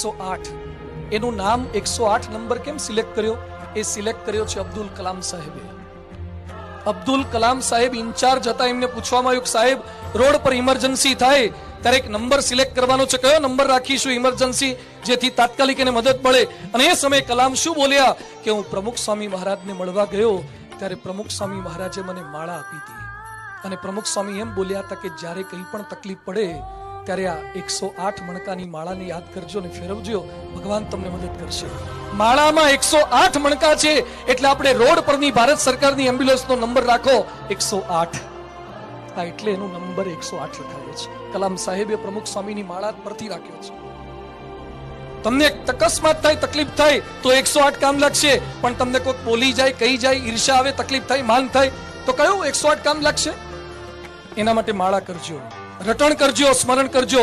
108 એનું નામ 108 નંબર કેમ સિલેક્ટ કર્યો? એ સિલેક્ટ કર્યો છે અબ્દુલ કલામ સાહેબે. અબ્દુલ કલામ સાહેબ ઇન્ચાર્જ હતા. એમને પૂછવામાં આવ્યું કે સાહેબ રોડ પર ઇમરજન્સી થાય ત્યારે એક નંબર સિલેક્ટ કરવાનો છે, કયો નંબર રાખીશું ઇમરજન્સી જેથી તાત્કાલિક એને મદદ મળે? અને એ સમયે કલામ શું બોલ્યા કે હું પ્રમુખ સ્વામી મહારાજને મળવા ગયો ત્યારે પ્રમુખ સ્વામી મહારાજે મને માળા આપી હતી અને પ્રમુખ સ્વામી એમ બોલ્યા હતા કે જ્યારે કંઈ પણ તકલીફ પડે ત્યારે આ 108 મણકાની માળાને યાદ કરજો અને ફેરવજો, ભગવાન તમને મદદ કરશે. માળામાં 108 મણકા છે એટલે આપણે રોડ પરની ભારત સરકારની એમ્બ્યુલન્સનો નંબર રાખો 108. હા, એટલે એનો નંબર 108 લખાયો છે. કલામ સાહેબે પ્રમુખ સ્વામીની માળા પરથી રાખ્યો છે. તમને અકસ્માત થાય, તકલીફ થાય તો 108 કામ લાગશે, પણ તમને કોઈ બોલી જાય, કહી જાય, ઈર્ષા આવે, તકલીફ થાય, માન થાય તો કયું 108 કામ લાગશે? એના માટે માળા કરજો, રટણ કરજો, સ્મરણ કરજો